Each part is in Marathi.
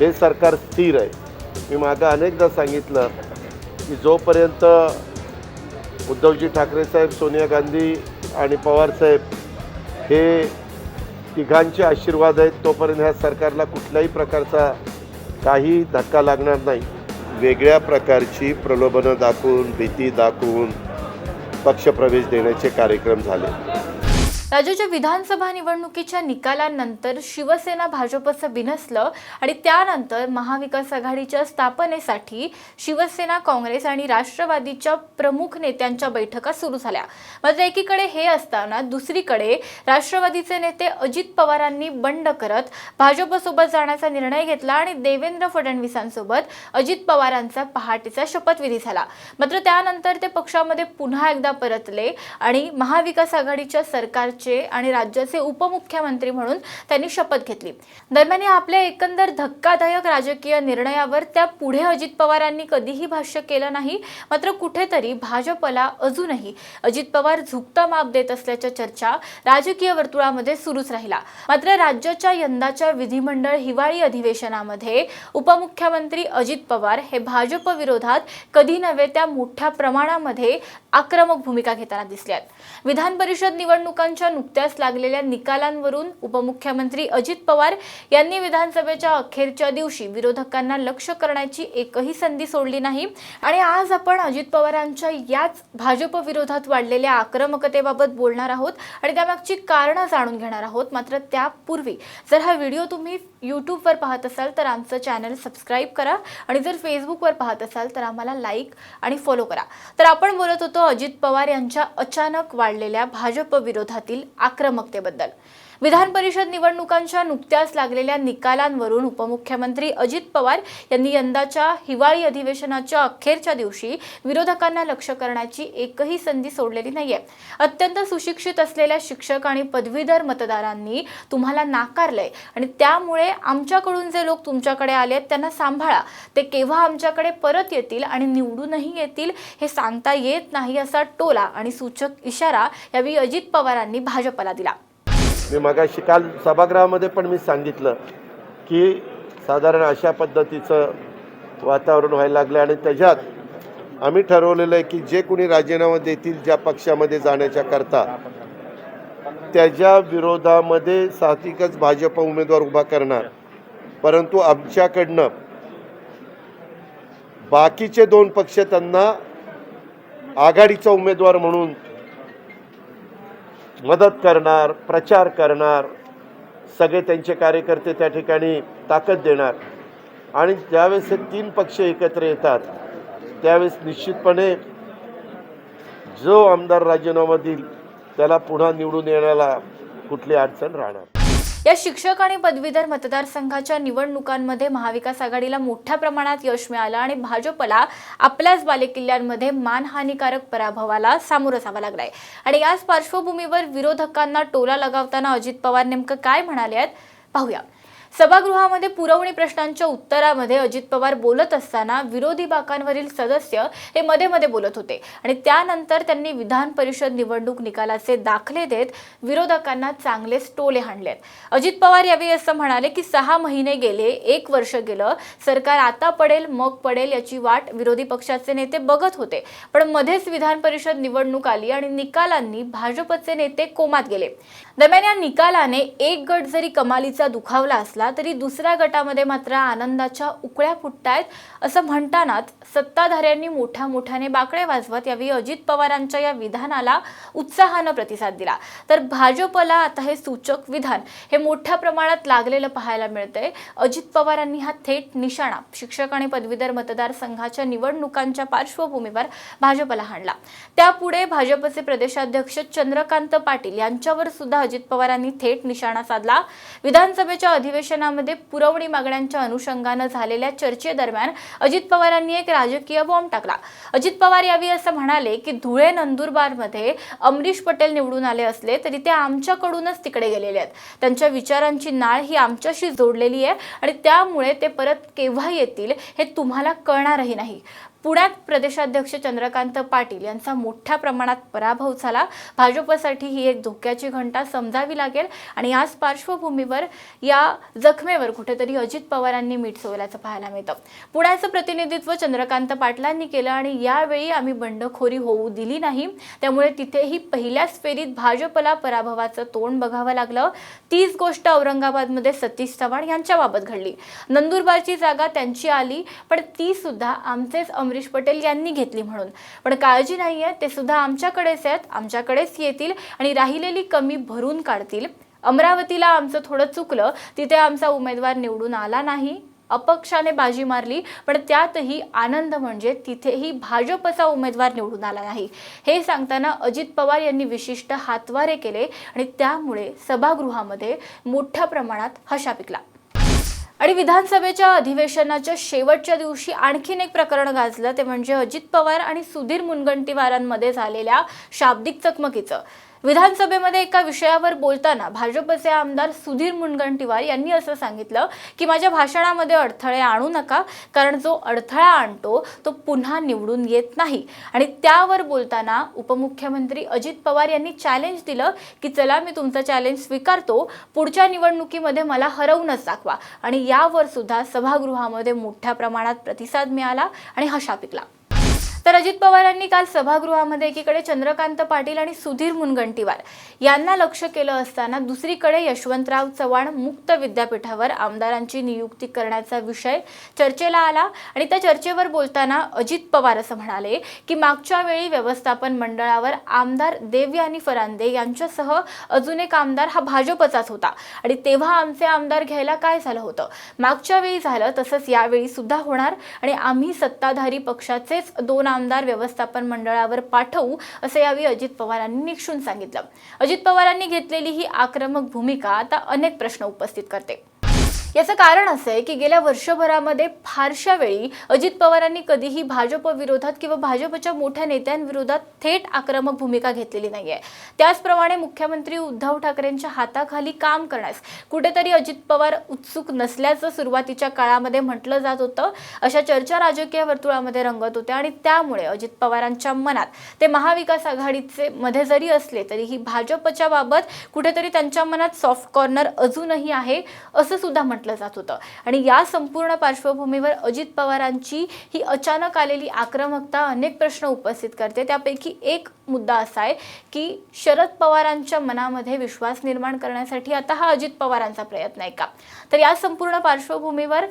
हे सरकार स्थिर आहे. मी मागं अनेकदा सांगितलं की जोपर्यंत उद्धवजी ठाकरे साहेब, सोनिया गांधी आणि पवारसाहेब हे तिघांचे आशीर्वाद आहेत, तोपर्यंत ह्या सरकारला कुठल्याही प्रकारचा काही धक्का लागणार नाही. वेगळ्या प्रकारची प्रलोभनं दाखवून, भीती दाखवून पक्षप्रवेश देण्याचे कार्यक्रम झाले. राज्याच्या विधानसभा निवडणुकीच्या निकालानंतर शिवसेना भाजपचं बिनसलं आणि त्यानंतर महाविकास आघाडीच्या स्थापनेसाठी शिवसेना, काँग्रेस आणि राष्ट्रवादीच्या प्रमुख नेत्यांच्या बैठका सुरू झाल्या. मात्र एकीकडे हे असताना दुसरीकडे राष्ट्रवादीचे नेते अजित पवारांनी बंड करत भाजपसोबत जाण्याचा निर्णय घेतला आणि देवेंद्र फडणवीसांसोबत अजित पवारांचा पहाटेचा शपथविधी झाला. मात्र त्यानंतर ते पक्षामध्ये पुन्हा एकदा परतले आणि महाविकास आघाडीच्या सरकार आणि राज्याचे उपमुख्यमंत्री म्हणून त्यांनी शपथ घेतली. दरम्यान आपल्या एकंदर धक्कादायक राजकीय निर्णयावर त्या पुढे अजित पवारांनी कधीही भाष्य केलं नाही. मात्र कुठेतरी भाजपला अजूनही अजित पवार झुकतं माप देत असल्याच्या चर्चा राजकीय वर्तुळामध्ये सुरूच राहिला. मात्र राज्याच्या यंदाच्या विधिमंडळ हिवाळी अधिवेशनामध्ये उपमुख्यमंत्री अजित पवार हे भाजप विरोधात कधी नव्हे त्या मोठ्या प्रमाणामध्ये आक्रमक भूमिका घेताना दिसल्यात. विधान परिषद निवडणुकांच्या नुकत्याच लागलेल्या निकालांवरून उपमुख्यमंत्री अजित पवार यांनी विधानसभेच्या अखेरच्या दिवशी विरोधकांना लक्ष्य करण्याची एकही संधी सोडली नाही. आणि आज आपण अजित पवारांच्या याच भाजप विरोधात वाढलेल्या आक्रमकतेबाबत बोलणार आहोत आणि त्यामागची कारणं जाणून घेणार आहोत. मात्र त्यापूर्वी जर हा व्हिडिओ तुम्ही यूट्यूबवर पाहत असाल तर आमचं चॅनल सबस्क्राईब करा आणि जर फेसबुकवर पाहत असाल तर आम्हाला लाईक आणि फॉलो करा. तर आपण बोलत होतो अजित पवार यांच्या अचानक वाढलेल्या भाजप विरोधातील आक्रमकतेबद्दल. विधान परिषद निवडणुकांच्या नुकत्याच लागलेल्या निकालांवरून उपमुख्यमंत्री अजित पवार यांनी यंदाच्या हिवाळी अधिवेशनाच्या अखेरच्या दिवशी विरोधकांना लक्ष्य करण्याची एकही संधी सोडलेली नाहीये. अत्यंत सुशिक्षित असलेल्या शिक्षक आणि पदवीधर मतदारांनी तुम्हाला नाकारलंय आणि त्यामुळे आमच्याकडून जे लोक तुमच्याकडे आलेत त्यांना सांभाळा. ते केव्हा आमच्याकडे परत येतील आणि निवडूनही येतील हे सांगता येत नाही, असा टोला आणि सूचक इशारा यावेळी अजित पवारांनी भाजपला दिला. मी मगाशी काल सभागृहामध्ये पण मी सांगितलं की साधारण अशा पद्धतीचं वातावरण व्हायला लागलं आणि त्याच्यात आम्ही ठरवलेलं आहे की जे कोणी राजीनामा देतील ज्या पक्षामध्ये जाण्याच्या करता त्याच्या विरोधामध्ये साहजिकच भाजप उमेदवार उभा करणार. परंतु आमच्याकडनं बाकीचे 2 पक्ष त्यांना आघाडीचा उमेदवार म्हणून मदत करणार, प्रचार करणार, सगळे त्यांचे कार्यकर्ते त्या ठिकाणी ताकद देणार. आणि ज्यावेळेस हे 3 पक्ष एकत्र येतात त्यावेळेस निश्चितपणे जो आमदार राजीनामा देईल त्याला पुन्हा निवडून येण्याला कुठली अडचण राहणार. या शिक्षक आणि पदवीधर मतदारसंघाच्या निवडणुकांमध्ये महाविकास आघाडीला मोठ्या प्रमाणात यश मिळालं आणि भाजपला आपल्याच बालेकिल्ल्यांमध्ये मानहानिकारक पराभवाला सामोरं जावं लागलंय. आणि याच पार्श्वभूमीवर विरोधकांना टोला लगावताना अजित पवार नेमकं काय म्हणाले आहेत पाहूया. सभागृहामध्ये पुरवणी प्रश्नांच्या उत्तरामध्ये अजित पवार बोलत असताना विरोधी बाकांवरील सदस्य हे मध्ये मध्ये बोलत होते आणि त्यानंतर त्यांनी विधान परिषद निवडणूक निकालाचे दाखले देत विरोधकांना चांगलेच टोले हाणलेत. अजित पवार यावेळी असं म्हणाले की 6 महिने गेले, 1 वर्ष गेलं, सरकार आता पडेल मग पडेल याची वाट विरोधी पक्षाचे नेते बघत होते. पण मध्येच विधान परिषद निवडणूक आली आणि निकालांनी भाजपचे नेते कोमात गेले. दरम्यान या निकालाने एक गट जरी कमालीचा दुखावला असला तरी दुसऱ्या गटामध्ये मात्र आनंदाच्या उकळ्या फुटतायत. असं म्हणतानाच सत्ताधाऱ्यांनी मोठ्या मोठ्याने बाकडे वाजवत यावेळी अजित पवारांच्या या विधानाला उत्साहानं प्रतिसाद दिला. तर भाजपला आता हे सूचक विधान हे मोठ्या प्रमाणात लागलेलं पाहायला मिळतंय. अजित पवारांनी हा थेट निशाणा शिक्षक आणि पदवीधर मतदारसंघाच्या निवडणुकांच्या पार्श्वभूमीवर भाजपला हाणला. त्यापुढे भाजपचे प्रदेशाध्यक्ष चंद्रकांत पाटील यांच्यावर सुद्धा अजित पवारांनी थेट निशाणा साधला. विधानसभेच्या अधिवेशनामध्ये पुरवणी मागण्यांच्या अनुषंगाने झालेल्या चर्चेदरम्यान अजित पवारांनी एक राजकीय बॉम्ब टाकला. अजित पवार यावेळी असं म्हणाले की धुळे नंदुरबारमध्ये अमरीश पटेल निवडून आले असले तरी ते आमच्याकडूनच तिकडे गेलेले आहेत. त्यांच्या विचारांची नाळ ही आमच्याशी जोडलेली आहे आणि त्यामुळे ते परत केव्हा येतील हे तुम्हाला कळणारही नाही. पुण्यात प्रदेशाध्यक्ष चंद्रकांत पाटील यांचा मोठ्या प्रमाणात पराभव झाला। भाजपसाठी ही एक धोक्याची घंटा समजावी लागेल आणि याच पार्श्वभूमीवर या जखमेवर कुठेतरी अजित पवारांनी मीठ चोळल्याचं पाहायला मिळतं। पुण्याचं प्रतिनिधित्व चंद्रकांत पाटलांनी केलं आणि यावेळी आम्ही बंडखोरी होऊ दिली नाही, त्यामुळे तिथेही पहिल्याच फेरीत भाजपला पराभवाचं तोंड बघावं लागलं। तीच गोष्ट औरंगाबादमध्ये सतीश चव्हाण यांच्याबाबत घडली। नंदुरबारची जागा त्यांची आली, पण ती सुद्धा आमचेच अमरीश पटेल यांनी घेतली म्हणून। पण काळजी नाहीये, ते सुद्धा आमच्याकडेच आहेत, आमच्याकडेच येतील आणि राहिलेली कमी भरून काढतील। अमरावतीला आमचं थोडं चुकलं, तिथे आमचा उमेदवार निवडून आला नाही, अपक्षाने बाजी मारली, पण त्यातही आनंद म्हणजे तिथेही भाजपचा उमेदवार निवडून आला नाही। हे सांगताना अजित पवार यांनी विशिष्ट हातवारे केले आणि त्यामुळे सभागृहामध्ये मोठ्या प्रमाणात हशा पिकला। आणि विधानसभेच्या अधिवेशनाच्या शेवटच्या दिवशी आणखीन एक प्रकरण गाजलं, ते म्हणजे अजित पवार आणि सुधीर मुनगंटीवारांमध्ये झालेल्या शाब्दिक चकमकीचं। विधानसभेमध्ये एका विषयावर बोलताना भाजपचे आमदार सुधीर मुनगंटीवार यांनी असं सांगितलं की माझ्या भाषणामध्ये अडथळे आणू नका, कारण जो अडथळा आणतो तो पुन्हा निवडून येत नाही। आणि त्यावर बोलताना उपमुख्यमंत्री अजित पवार यांनी चॅलेंज दिलं की चला मी तुमचं चॅलेंज स्वीकारतो, पुढच्या निवडणुकीमध्ये मला हरवूनच दाखवा। आणि यावर सुद्धा सभागृहामध्ये मोठ्या प्रमाणात प्रतिसाद मिळाला आणि हशा पिकला। तर अजित पवारांनी काल सभागृहामध्ये एकीकडे चंद्रकांत पाटील आणि सुधीर मुनगंटीवार यांना लक्ष केलं असताना दुसरीकडे यशवंतराव चव्हाण मुक्त विद्यापीठावर आमदारांची नियुक्ती करण्याचा विषय चर्चेला आला। आणि त्या चर्चेवर बोलताना अजित पवार असं म्हणाले की मागच्या वेळी व्यवस्थापन मंडळावर आमदार देवयानी फरांदे यांच्यासह अजून एक आमदार हा भाजपचाच होता आणि तेव्हा आमचे आमदार घ्यायला काय झालं होतं, मागच्या वेळी झालं तसंच यावेळी सुद्धा होणार आणि आम्ही सत्ताधारी पक्षाचेच 2 आमदार व्यवस्थापन मंडळावर पाठवू, असं यावेळी अजित पवारांनी निक्षून सांगितलं। अजित पवारांनी घेतलेली ही आक्रमक भूमिका आता अनेक प्रश्न उपस्थित करते। याचं कारण असं आहे की गेल्या वर्षभरामध्ये फारशा वेळी अजित पवारांनी कधीही भाजप विरोधात किंवा भाजपच्या मोठ्या नेत्यांविरोधात थेट आक्रमक भूमिका घेतलेली नाहीये। त्याचप्रमाणे मुख्यमंत्री उद्धव ठाकरेंच्या हाताखाली काम करण्यास कुठेतरी अजित पवार उत्सुक नसल्याचं सुरुवातीच्या काळामध्ये म्हटलं जात होतं। अशा चर्चा राजकीय वर्तुळामध्ये रंगत होत्या आणि त्यामुळे अजित पवारांच्या मनात ते महाविकास आघाडीचे मध्ये जरी असले तरीही भाजपच्या बाबत कुठेतरी त्यांच्या मनात सॉफ्ट कॉर्नर अजूनही आहे असं सुद्धा म्हटलं जात होतं। आणि या संपूर्ण पार्श्वभूमीवर अजित पवारांची ही अचानक आलेली आक्रमकता अनेक प्रश्न उपस्थित करते। त्यापैकी एक मुद्दा असा आहे की शरद पवारांच्या मनामध्ये विश्वास निर्माण करण्यासाठी आता हा अजित पवारांचा प्रयत्न आहे का? तर या संपूर्ण पार्श्वभूमीवर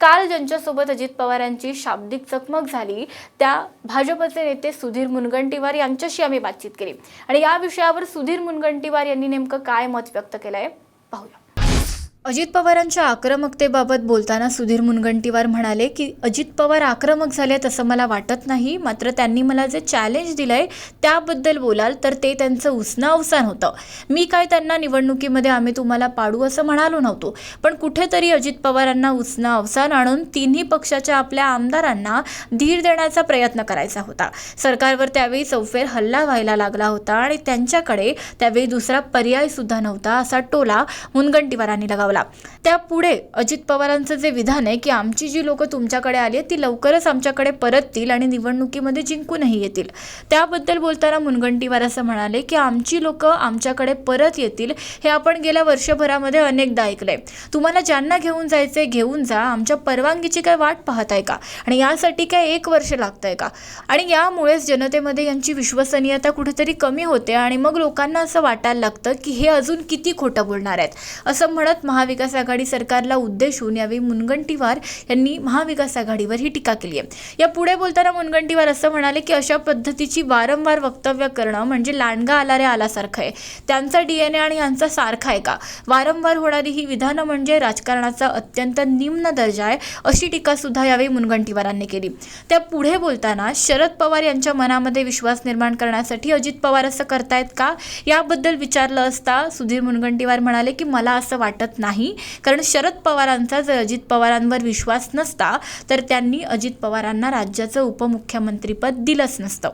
काल ज्यांच्यासोबत अजित पवारांची शाब्दिक चकमक झाली त्या भाजपचे नेते सुधीर मुनगंटीवार यांच्याशी आम्ही बातचीत केली आणि या विषयावर सुधीर मुनगंटीवार यांनी नेमकं काय मत व्यक्त केलंय पाहूया। अजित पवारांच्या आक्रमकतेबाबत बोलताना सुधीर मुनगंटीवार म्हणाले की अजित पवार आक्रमक झालेत असं मला वाटत नाही, मात्र त्यांनी मला जे चॅलेंज दिलंय त्याबद्दल बोलाल तर ते त्यांचं उसणं अवसान होतं। मी काय त्यांना निवडणुकीमध्ये आम्ही तुम्हाला पाडू असं म्हणालो नव्हतो, पण कुठेतरी अजित पवारांना उसणं अवसान आणून तिन्ही पक्षाच्या आपल्या आमदारांना धीर देण्याचा प्रयत्न करायचा होता। सरकारवर त्यावेळी चौफेर हल्ला व्हायला लागला होता आणि त्यांच्याकडे त्यावेळी दुसरा पर्याय सुद्धा नव्हता असा टोला मुनगंटीवारांनी लगावला। त्यापुढे अजित पवारांचं जे विधान आहे की आमची जी लोक तुमच्याकडे आली ती लवकरच आमच्याकडे परततील आणि निवडणुकीमध्ये जिंकूनही येतील, त्याबद्दल बोलताना मुनगंटीवार असं म्हणाले की आमची लोक आमच्याकडे परत येतील हे आपण गेल्या वर्षभरामध्ये अनेकदा ऐकलंय। तुम्हाला ज्यांना घेऊन जायचंय घेऊन जा, आमच्या परवानगीची काय वाट पाहताय का? आणि यासाठी काय 1 वर्ष लागतंय का? आणि यामुळेच जनतेमध्ये यांची विश्वसनीयता कुठेतरी कमी होते आणि मग लोकांना असं वाटायला लागतं की हे अजून किती खोटं बोलणार आहेत, असं म्हणत महाविकास आघाडी सरकारला उद्देशून यावेळी मुनगंटीवार यांनी महाविकास आघाडीवर ही टीका केली आहे। या पुढे बोलताना मुनगंटीवार असं म्हणाले की अशा पद्धतीची वारंवार वक्तव्य करणं म्हणजे लांडगा आला रे आलासारखं आहे। त्यांचा DNA आणि यांचा सारखा आहे का? वारंवार होणारी ही विधानं म्हणजे राजकारणाचा अत्यंत निम्न दर्जा आहे, अशी टीका सुद्धा यावेळी मुनगंटीवारांनी केली। त्या पुढे बोलताना शरद पवार यांच्या मनामध्ये विश्वास निर्माण करण्यासाठी अजित पवार असं करतायत का याबद्दल विचारलं असता सुधीर मुनगंटीवार म्हणाले की मला असं वाटत नाही, कारण शरद पवारांचा जर अजित पवारांवर विश्वास नसता तर त्यांनी अजित पवारांना राज्याचं उपमुख्यमंत्रीपद दिलंच नसतं।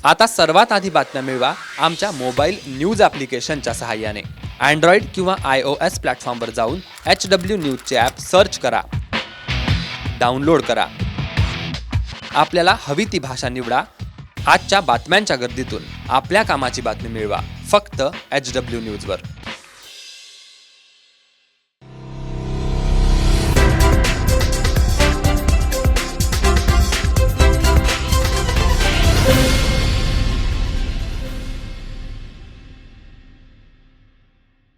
आता सर्वात आधी बातम्या मिळवा आमच्या मोबाईल न्यूज ॲप्लिकेशनच्या सहाय्याने। अँड्रॉइड किंवा iOS प्लॅटफॉर्मवर जाऊन HW न्यूजचे ॲप सर्च करा, डाउनलोड करा आपल्याला हवी ती भाषा निवडा. आजच्या बातम्यांच्या गर्दीतून आपल्या कामाची बातमी मिळवा फक्त HW न्यूजवर.